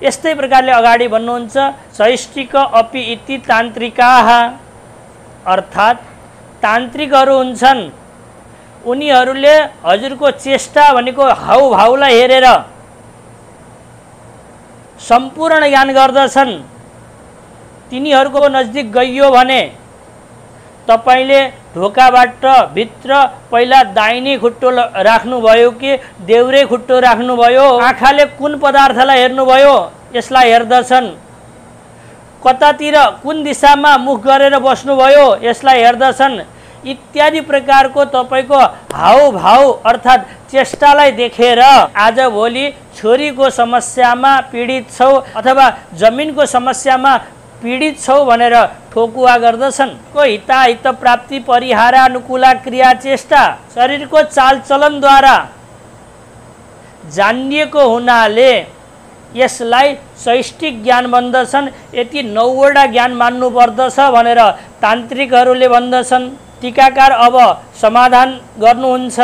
यस्तै प्रकारले अगाडि भन्नुहुन्छ चैष्टिक अपि इति तान्त्रिकाः, अर्थात् तान्त्रिकहरू हुन्छन्, उनीहरूले हजुरको चेष्टा भनेको हाउभाउलाई हेरेर सम्पूर्ण ज्ञान गर्दछन्। तिनीहरूको नजिक गइयो भने तपाईले ढोकाबाट भित्र पहिला दाहिने खुट्टो राख्नुभयो कि देब्रे खुट्टो राख्नुभयो, आँखाले कुन पदार्थलाई हेर्नुभयो यसलाई हेर्दछन्, कतातिर कुन दिशामा मुख गरेर बस्नुभयो यसलाई हेर्दछन्। इत्यादि प्रकारको तपाईको हाउभाउ अर्थात् चेष्टालाई देखेर आजभोलि छोरीको समस्यामा पीडित छौ अथवा जमिनको समस्यामा पीडित छौ भनेर ठोकुवा गर्दछन्। को हिताहित प्राप्ति परिहारानुकूला क्रिया चेष्टा शरीरको चालचलनद्वारा जानिएको हुनाले यसलाई चैष्टिक ज्ञान भन्दछन्। यति 9वटा ज्ञान मान्नु पर्दछ भनेर तान्त्रिकहरूले भन्दछन्। टीकाकार अब समाधान गर्नुहुन्छ।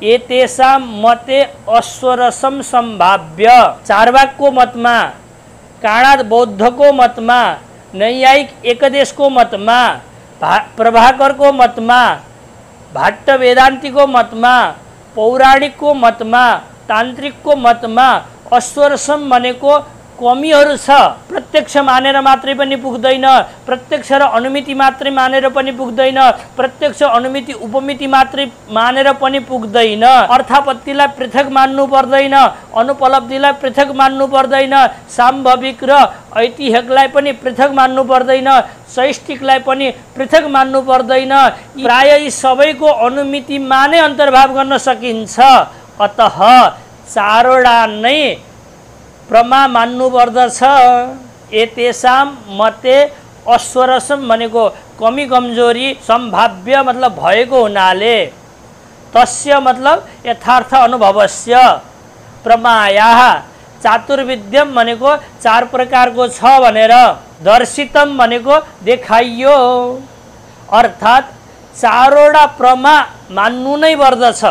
एतेषां मते अश्वरसम सम्भाव्य, चार्वाकको मतमा, काणाद बौद्धको मतमा, नैयायिक एकदेशको मतमा, प्रभाकरको मतमा, भाट्ट वेदान्तीको मतमा, पौराणिकको मतमा, तान्त्रिकको मतमा अश्वरसम भनेको कमीहरू छ। प्रत्यक्ष मानेर मात्रै पनि पुग्दैन, प्रत्यक्ष र अनुमिति मात्रै मानेर पनि पुग्दैन, प्रत्यक्ष अनुमिति उपमिति मात्रै मानेर पनि पुग्दैन। अर्थापत्तिलाई पृथक मान्नु पर्दैन, अनुपलब्धिलाई पृथक मान्नु पर्दैन, साम्भविक र ऐतिह्यकलाई पनि पृथक मान्नु पर्दैन, चैष्टिकलाई पनि पृथक मान्नु पर्दैन। प्राय यी सबैको अनुमितिमा नै अन्तर्भाव गर्न सकिन्छ। अतः चारवटा नै प्रमा मान्नु पर्दछ। एतेषां मते अश्वरसम भनेको कमी कमजोरी, सम्भाव्य मतलब भएको हुनाले, तस्य मतलब यथार्थ अनुभवस्य, प्रमायाः चातुर्विध्यम भनेको 4 प्रकारको छ भनेर, दर्शितम भनेको देखाइयो, अर्थात् 4वटा प्रमा मान्नु नै पर्दछ।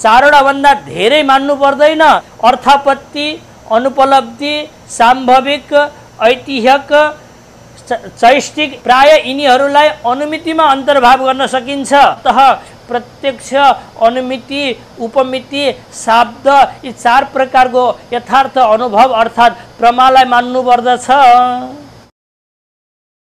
4वटा भन्दा धेरै मान्नु पर्दैन। अर्थापत्ति, अनुपलब्धि, साम्भविक, ऐतिह्यक, चैष्टिक प्राय यिनीहरूलाई अनुमितिमा अन्तर्भाव गर्न सकिन्छ। अतः प्रत्यक्ष, अनुमिति, उपमिति, शाब्द यी 4 प्रकारको यथार्थ अनुभव अर्थात् प्रमालाई मान्नु पर्दछ।